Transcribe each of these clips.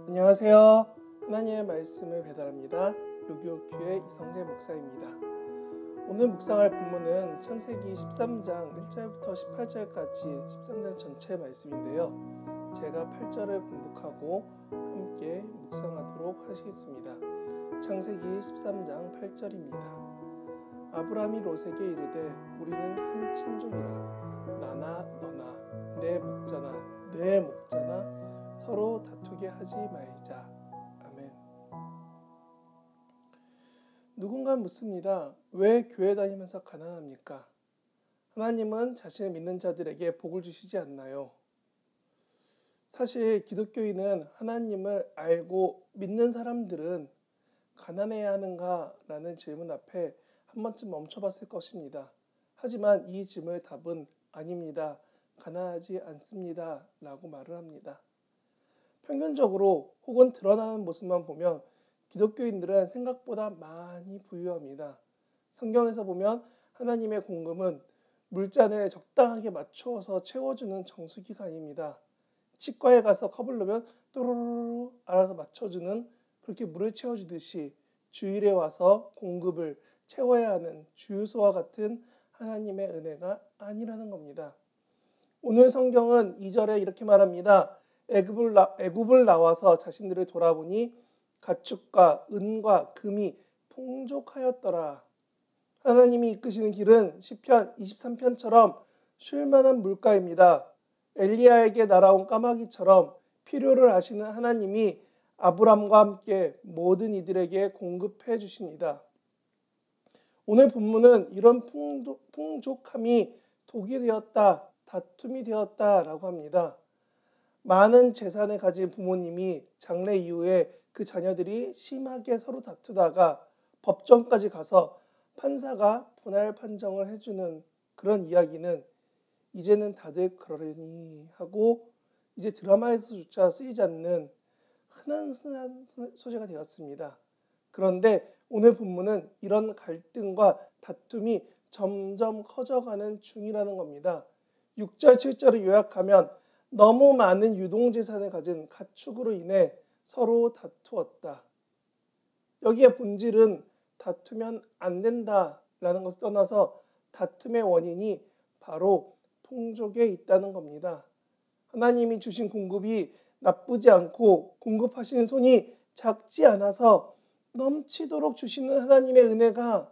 안녕하세요. 하나님의 말씀을 배달합니다. 요교교회 이성재 목사입니다. 오늘 묵상할 본문은 창세기 13장 1절부터 18절까지 13장 전체 말씀인데요. 제가 8절을 봉독하고 함께 묵상하도록 하시겠습니다. 창세기 13장 8절입니다. 아브라함이 롯에게 이르되 우리는 한 친족이라 나나 너나 내 목자나 내 목자나 서로 다투게 하지 말자. 아멘. 누군가 묻습니다. 왜 교회 다니면서 가난합니까? 하나님은 자신을 믿는 자들에게 복을 주시지 않나요? 사실 기독교인은 하나님을 알고 믿는 사람들은 가난해야 하는가? 라는 질문 앞에 한 번쯤 멈춰봤을 것입니다. 하지만 이 질문의 답은 아닙니다. 가난하지 않습니다. 라고 말을 합니다. 평균적으로 혹은 드러나는 모습만 보면 기독교인들은 생각보다 많이 부유합니다. 성경에서 보면 하나님의 공급은 물잔을 적당하게 맞추어서 채워주는 정수기가 아닙니다. 치과에 가서 컵을 넣으면 또로로로 알아서 맞춰주는, 그렇게 물을 채워주듯이 주일에 와서 공급을 채워야 하는 주유소와 같은 하나님의 은혜가 아니라는 겁니다. 오늘 성경은 2절에 이렇게 말합니다. 애굽을 나와서 자신들을 돌아보니 가축과 은과 금이 풍족하였더라. 하나님이 이끄시는 길은 시편 23편처럼 쉴만한 물가입니다. 엘리야에게 날아온 까마귀처럼 필요를 아시는 하나님이 아브람과 함께 모든 이들에게 공급해 주십니다. 오늘 본문은 이런 풍족함이 독이 되었다, 다툼이 되었다라고 합니다. 많은 재산을 가진 부모님이 장래 이후에 그 자녀들이 심하게 서로 다투다가 법정까지 가서 판사가 분할 판정을 해주는 그런 이야기는 이제는 다들 그러려니 하고 이제 드라마에서조차 쓰이지 않는 흔한 소재가 되었습니다. 그런데 오늘 본문은 이런 갈등과 다툼이 점점 커져가는 중이라는 겁니다. 6절, 7절을 요약하면 너무 많은 유동재산을 가진 가축으로 인해 서로 다투었다. 여기에 본질은 다투면 안 된다라는 것을 떠나서 다툼의 원인이 바로 풍족에 있다는 겁니다. 하나님이 주신 공급이 나쁘지 않고 공급하시는 손이 작지 않아서 넘치도록 주시는 하나님의 은혜가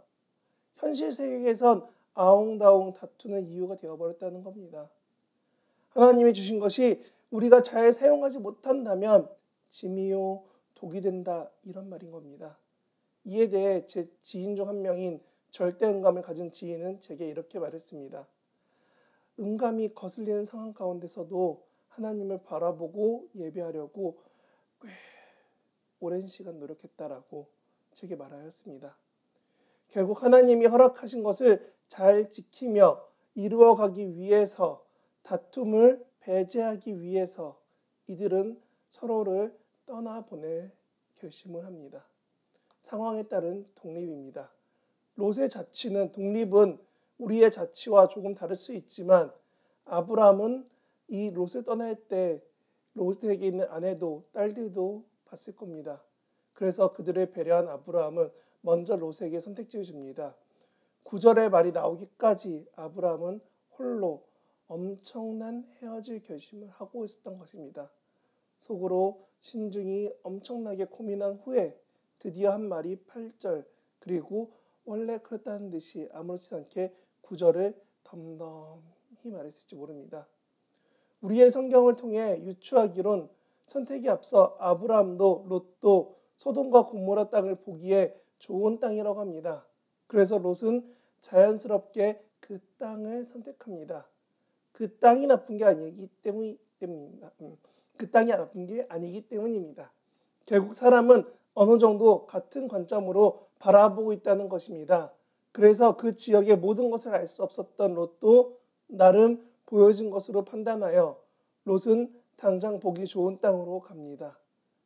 현실 세계에선 아웅다웅 다투는 이유가 되어버렸다는 겁니다. 하나님이 주신 것이 우리가 잘 사용하지 못한다면 짐이요 독이 된다, 이런 말인 겁니다. 이에 대해 제 지인 중 한 명인 절대음감을 가진 지인은 제게 이렇게 말했습니다. 음감이 거슬리는 상황 가운데서도 하나님을 바라보고 예배하려고 꽤 오랜 시간 노력했다라고 제게 말하였습니다. 결국 하나님이 허락하신 것을 잘 지키며 이루어가기 위해서, 다툼을 배제하기 위해서 이들은 서로를 떠나보낼 결심을 합니다. 상황에 따른 독립입니다. 롯의 자취는, 독립은 우리의 자취와 조금 다를 수 있지만 아브라함은 이 롯을 떠날 때 롯에게 있는 아내도 딸들도 봤을 겁니다. 그래서 그들을 배려한 아브라함은 먼저 롯에게 선택지를 줍니다. 9절의 말이 나오기까지 아브라함은 홀로 엄청난 헤어질 결심을 하고 있었던 것입니다. 속으로 신중히 엄청나게 고민한 후에 드디어 한 말이 8절, 그리고 원래 그렇다는 듯이 아무렇지 않게 9절을 덤덤히 말했을지 모릅니다. 우리의 성경을 통해 유추하기론 선택이 앞서 아브라함도 롯도 소돔과 고모라 땅을 보기에 좋은 땅이라고 합니다. 그래서 롯은 자연스럽게 그 땅을 선택합니다. 그 땅이 나쁜 게 아니기 때문입니다. 그 땅이 나쁜 게 아니기 때문입니다. 결국 사람은 어느 정도 같은 관점으로 바라보고 있다는 것입니다. 그래서 그 지역의 모든 것을 알 수 없었던 롯도 나름 보여진 것으로 판단하여 롯은 당장 보기 좋은 땅으로 갑니다.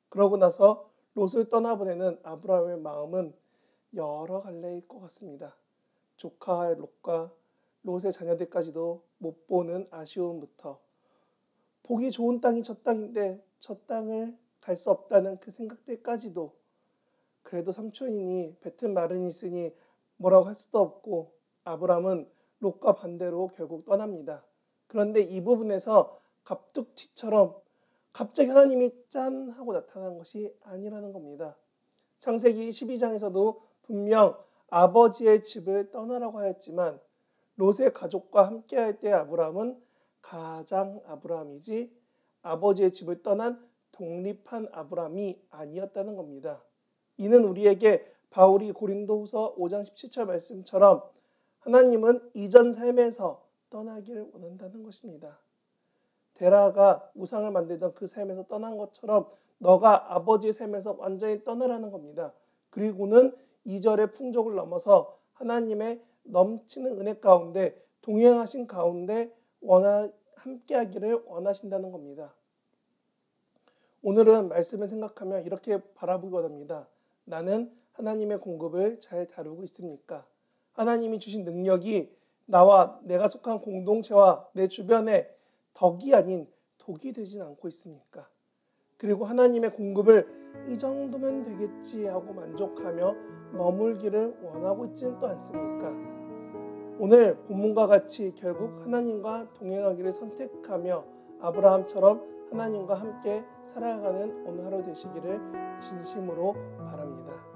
그러고 나서 롯을 떠나보내는 아브라함의 마음은 여러 갈래일 것 같습니다. 조카 롯과 롯의 자녀들까지도 못 보는 아쉬움부터 보기 좋은 땅이 저 땅인데 저 땅을 갈 수 없다는 그 생각들까지도 그래도 삼촌이니 뱉은 말은 있으니 뭐라고 할 수도 없고 아브라함은 롯과 반대로 결국 떠납니다. 그런데 이 부분에서 갑툭튀처럼 갑자기 하나님이 짠 하고 나타난 것이 아니라는 겁니다. 창세기 12장에서도 분명 아버지의 집을 떠나라고 하였지만 롯의 가족과 함께할 때 아브라함은 가장 아브라함이지 아버지의 집을 떠난 독립한 아브라함이 아니었다는 겁니다. 이는 우리에게 바울이 고린도후서 5장 17절 말씀처럼 하나님은 이전 삶에서 떠나기를 원한다는 것입니다. 데라가 우상을 만들던 그 삶에서 떠난 것처럼 너가 아버지의 삶에서 완전히 떠나라는 겁니다. 그리고는 2절의 풍족을 넘어서 하나님의 넘치는 은혜 가운데 동행하신 가운데 함께하기를 원하신다는 겁니다. 오늘은 말씀을 생각하며 이렇게 바라보기 원합니다. 나는 하나님의 공급을 잘 다루고 있습니까? 하나님이 주신 능력이 나와 내가 속한 공동체와 내 주변에 덕이 아닌 독이 되진 않고 있습니까? 그리고 하나님의 공급을 이 정도면 되겠지 하고 만족하며 머물기를 원하고 있지는 또 않습니까? 오늘 본문과 같이 결국 하나님과 동행하기를 선택하며 아브라함처럼 하나님과 함께 살아가는 오늘 하루 되시기를 진심으로 바랍니다.